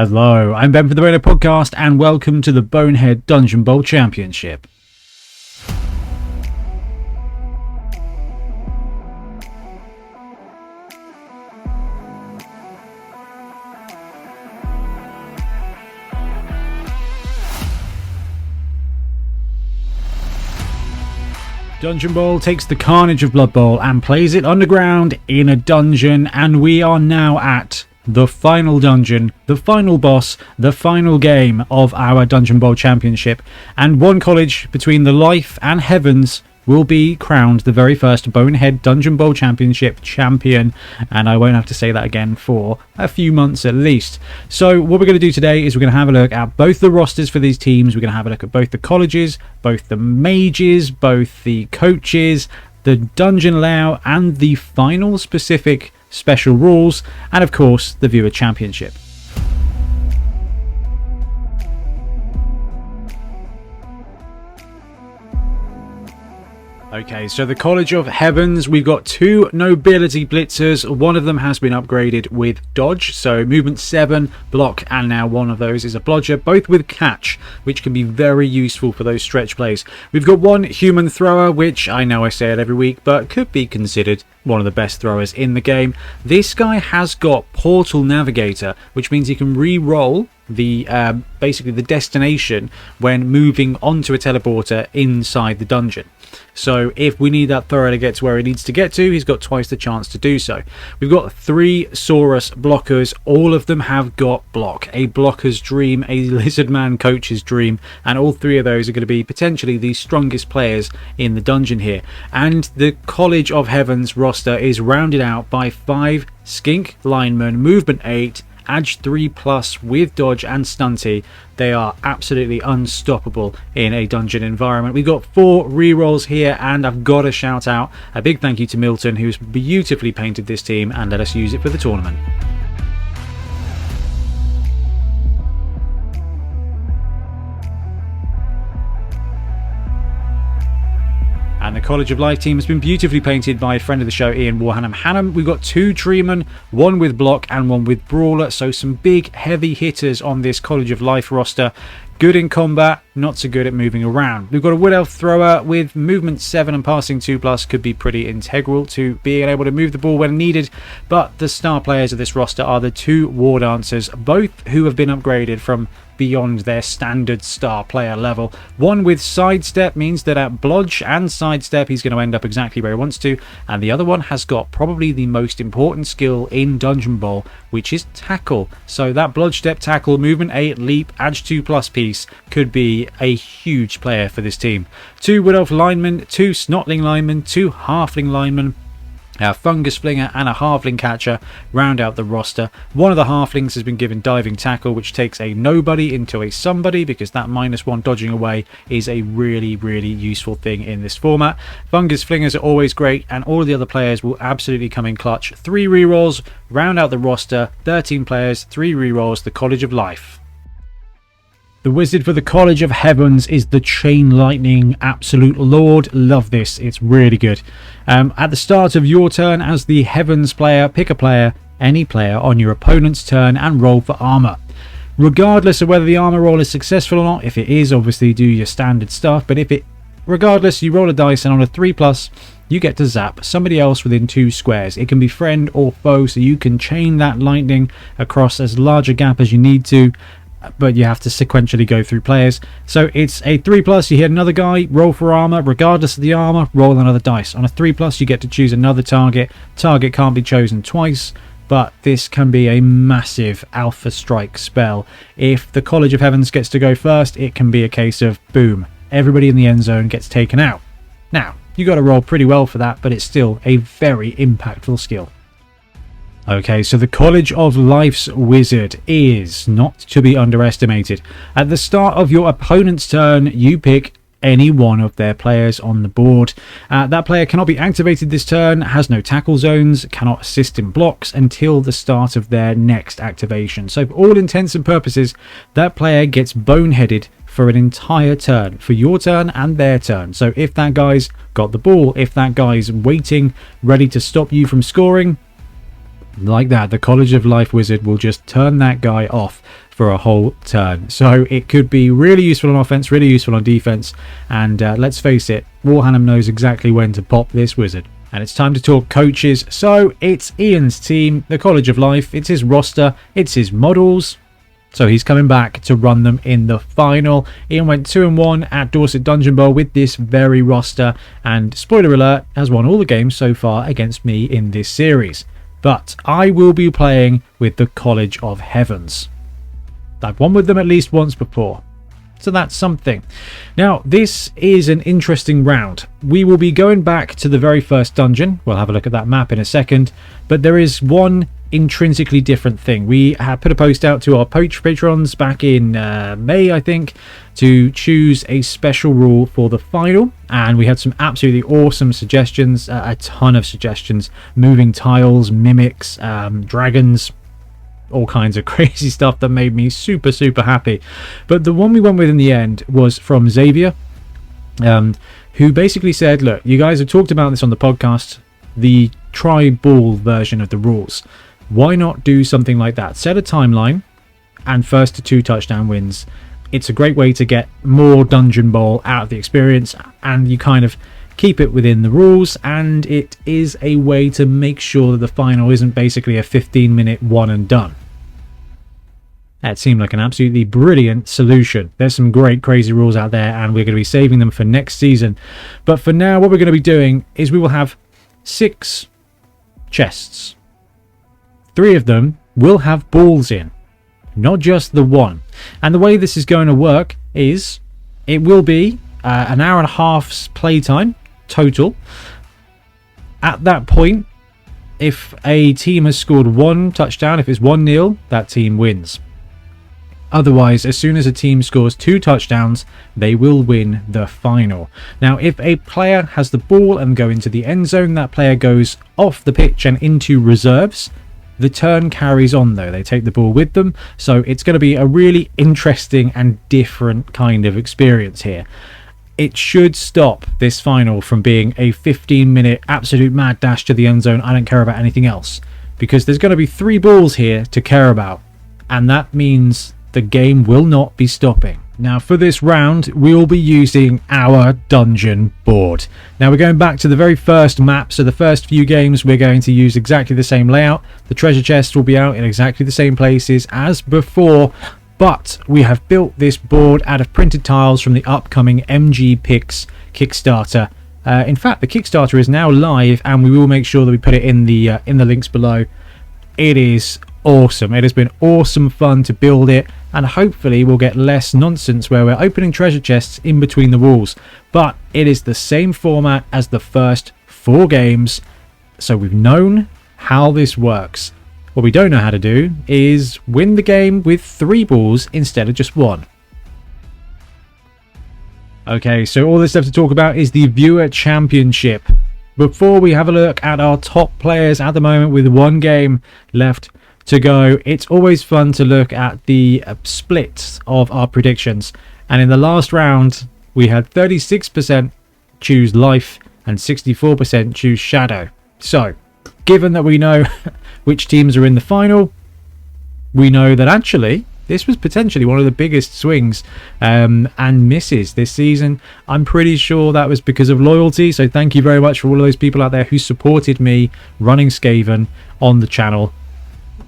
Hello, I'm Ben from the Bonehead Podcast, and welcome to the Bonehead Dungeon Bowl Championship. Dungeon Bowl takes the carnage of Blood Bowl and plays it underground in a dungeon, and we are now at the final dungeon, the final boss, the final game of our Dungeon Bowl Championship, and one college between the life and heavens will be crowned the very first Bonehead Dungeon Bowl Championship champion, and I won't have to say that again for a few months at least. So what we're going to do today is we're going to have a look at both the rosters for these teams. We're going to have a look at both the colleges, both the mages, both the coaches, the dungeon layout, and the final specific special rules, and of course the viewer championship. Okay, so the College of Heavens, we've got two nobility blitzers. One of them has been upgraded with dodge, so movement 7, block, and now one of those is a blodger, both with catch, which can be very useful for those stretch plays. We've got one human thrower, which I know I say it every week, but could be considered one of the best throwers in the game. This guy has got Portal Navigator, which means he can re-roll the basically the destination when moving onto a teleporter inside the dungeon. So if we need that thrower to get to where it needs to get to, he's got twice the chance to do so. We've got 3 Saurus blockers. All of them have got block. A blocker's dream, a lizardman coach's dream, and all 3 of those are going to be potentially the strongest players in the dungeon here. And the College of Heavens roster is rounded out by 5 skink linemen, movement 8, Edge 3+ with dodge and stunty. They are absolutely unstoppable in a dungeon environment. We've got 4 rerolls here, and I've got to shout out a big thank you to Milton, who's beautifully painted this team and let us use it for the tournament. And the College of Life team has been beautifully painted by a friend of the show, Ian Warhammer. We've got 2 Treemen, one with block and one with brawler, so some big heavy hitters on this College of Life roster. Good in combat, not so good at moving around. We've got a Wood Elf thrower with movement 7 and passing 2+, could be pretty integral to being able to move the ball when needed. But the star players of this roster are the 2 War Dancers, both who have been upgraded from beyond their standard star player level. One with sidestep means that at blodge and sidestep he's going to end up exactly where he wants to, and the other one has got probably the most important skill in Dungeon Bowl, which is tackle. So that blodge step tackle, movement 8, leap, edge 2+ piece could be a huge player for this team. 2 Wood Elf linemen, 2 Snotling linemen, 2 Halfling linemen, a Fungus Flinger and a Halfling Catcher round out the roster. One of the Halflings has been given Diving Tackle, which takes a nobody into a somebody, because that -1 dodging away is a really useful thing in this format. Fungus Flingers are always great, and all of the other players will absolutely come in clutch. 3 rerolls round out the roster, 13 players, 3 rerolls, the College of Life. The wizard for the College of Heavens is the Chain Lightning Absolute Lord. Love this, it's really good. At the start of your turn as the Heavens player, pick a player, any player on your opponent's turn, and roll for armor. Regardless of whether the armor roll is successful or not, if it is, obviously do your standard stuff, but regardless, you roll a dice, and on a 3+, you get to zap somebody else within 2 squares. It can be friend or foe, so you can chain that lightning across as large a gap as you need to, but you have to sequentially go through players. So it's a 3+, you hit another guy, roll for armor. Regardless of the armor, roll another dice. On a 3+, you get to choose another target. Target can't be chosen twice, but this can be a massive alpha strike spell. If the College of Heavens gets to go first, it can be a case of boom, everybody in the end zone gets taken out. Now, you got to roll pretty well for that, but it's still a very impactful skill. Okay, so the College of Life's wizard is not to be underestimated. At the start of your opponent's turn, you pick any one of their players on the board. That player cannot be activated this turn, has no tackle zones, cannot assist in blocks until the start of their next activation. So for all intents and purposes, that player gets boneheaded for an entire turn, for your turn and their turn. So if that guy's got the ball, if that guy's waiting, ready to stop you from scoring, like that, the College of Life wizard will just turn that guy off for a whole turn. So it could be really useful on offense, really useful on defense, and let's face it, Warhammer knows exactly when to pop this wizard. And it's time to talk coaches. So it's Ian's team, the College of Life. It's his roster, it's his models. So he's coming back to run them in the final. Ian went 2-1 at Dorset Dungeon Bowl with this very roster, and spoiler alert, has won all the games so far against me in this series. But I will be playing with the College of Heavens. I've won with them at least once before, so that's something. Now, this is an interesting round. We will be going back to the very first dungeon. We'll have a look at that map in a second, but there is one intrinsically different thing. We have put a post out to our patrons back in May, I think, to choose a special rule for the final, and we had some absolutely awesome suggestions, a ton of suggestions: moving tiles, mimics, dragons, all kinds of crazy stuff that made me super happy. But the one we went with in the end was from Xavier, who basically said, look, you guys have talked about this on the podcast, the tri-ball version of the rules. Why not do something like that? Set a timeline, and first to 2 touchdown wins. It's a great way to get more Dungeon Bowl out of the experience, and you kind of keep it within the rules, and it is a way to make sure that the final isn't basically a 15-minute one and done. That seemed like an absolutely brilliant solution. There's some great crazy rules out there, and we're going to be saving them for next season. But for now, what we're going to be doing is we will have 6 chests. 3 of them will have balls in, not just the one. And the way this is going to work is it will be an hour and a half's playtime total. At that point, if a team has scored 1 touchdown, if it's 1-0, that team wins. Otherwise, as soon as a team scores 2 touchdowns, they will win the final. Now, if a player has the ball and go into the end zone, that player goes off the pitch and into reserves. The turn carries on though, they take the ball with them, so it's going to be a really interesting and different kind of experience here. It should stop this final from being a 15-minute absolute mad dash to the end zone, I don't care about anything else, because there's going to be 3 balls here to care about, and that means the game will not be stopping. Now for this round, we will be using our dungeon board. Now we're going back to the very first map, so the first few games we're going to use exactly the same layout. The treasure chests will be out in exactly the same places as before, but we have built this board out of printed tiles from the upcoming MG Picks Kickstarter. In fact, the Kickstarter is now live, and we will make sure that we put it in the links below. It is awesome. It has been awesome fun to build it, and hopefully we'll get less nonsense where we're opening treasure chests in between the walls. But it is the same format as the first 4 games, so we've known how this works. What we don't know how to do is win the game with 3 balls instead of just 1. Okay, so all this stuff to talk about is the Viewer Championship. Before we have a look at our top players at the moment with 1 game left to go, it's always fun to look at the splits of our predictions. And in the last round, we had 36% choose Life and 64% choose Shadow. So, given that we know which teams are in the final, we know that actually this was potentially one of the biggest swings and misses this season. I'm pretty sure that was because of loyalty, so thank you very much for all of those people out there who supported me running Skaven on the channel.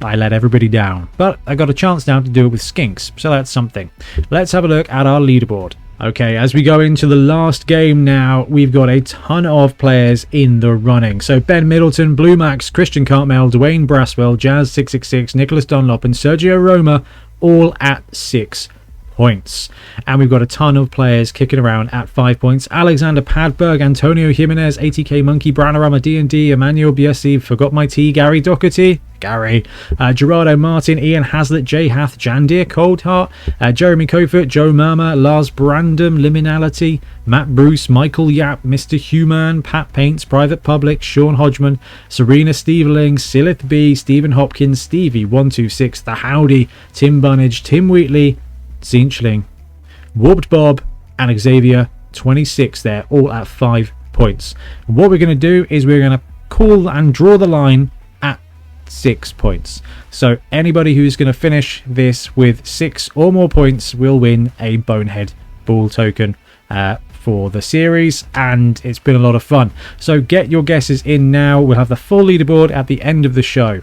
I let everybody down, but I got a chance now to do it with Skinks, so that's something. Let's have a look at our leaderboard. Okay, as we go into the last game now, we've got a ton of players in the running. So Ben Middleton, Blue Max, Christian Cartmel, Dwayne Braswell, Jazz666, Nicholas Dunlop and Sergio Roma, all at 6 points. And we've got a ton of players kicking around at 5 points. Alexander Padberg, Antonio Jimenez, ATK Monkey, Branarama D&D, Emmanuel Biesi, Forgot My Tea, Gary Doherty, Gerardo Martin, Ian Hazlitt, Jay Hath, Jandir Coldheart, Jeremy Kofert, Joe Murmur, Lars Brandom, Liminality, Matt Bruce, Michael Yap, Mr. Human, Pat Paints, Private Public, Sean Hodgman, Serena Steveling, Silith B, Stephen Hopkins, Stevie126, The Howdy, Tim Bunnage, Tim Wheatley, Zinchling, Warped Bob and Xavier 26 there, all at 5 points. What we're going to do is we're going to call and draw the line at 6 points. So anybody who's going to finish this with 6 or more points will win a Bonehead ball token for the series, and it's been a lot of fun. So get your guesses in now. We'll have the full leaderboard at the end of the show,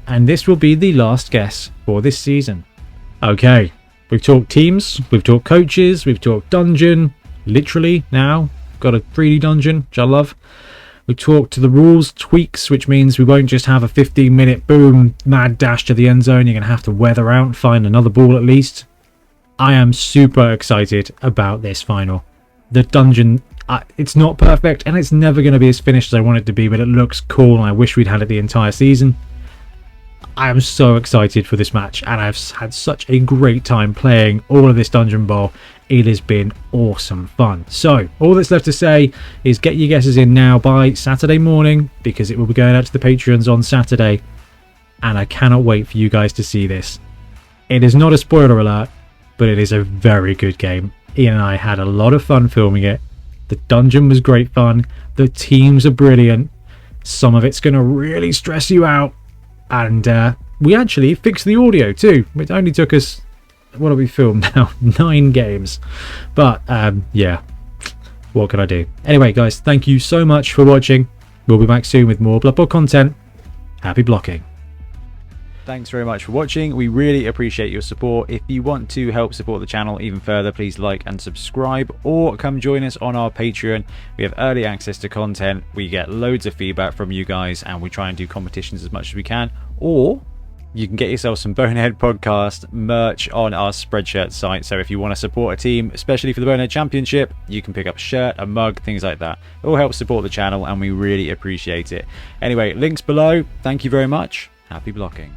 and this will be the last guess for this season. Okay, we've talked teams, we've talked coaches, we've talked dungeon, literally now got a 3D dungeon, which I love. We talked to the rules tweaks, which means we won't just have a 15-minute boom mad dash to the end zone. You're going to have to weather out and find another ball at least. I am super excited about this final. The dungeon, it's not perfect and it's never going to be as finished as I want it to be, but it looks cool and I wish we'd had it the entire season. I am so excited for this match, and I've had such a great time playing all of this Dungeon Bowl. It has been awesome fun. So all that's left to say is get your guesses in now by Saturday morning, because it will be going out to the Patreons on Saturday, and I cannot wait for you guys to see this. It is not a spoiler alert, but it is a very good game. Ian and I had a lot of fun filming it. The dungeon was great fun. The teams are brilliant. Some of it's going to really stress you out. And we actually fixed the audio too. It only took us, what have we filmed now? 9 games. But yeah, what can I do? Anyway, guys, thank you so much for watching. We'll be back soon with more Blood Bowl content. Happy blocking. Thanks very much for watching. We really appreciate your support. If you want to help support the channel even further, please like and subscribe, or come join us on our Patreon. We have early access to content, we get loads of feedback from you guys, and we try and do competitions as much as we can. Or you can get yourself some Bonehead Podcast merch on our Spreadshirt site. So if you want to support a team, especially for the Bonehead Championship, you can pick up a shirt, a mug, things like that. It all helps support the channel and we really appreciate it. Anyway, links below. Thank you very much. Happy blocking.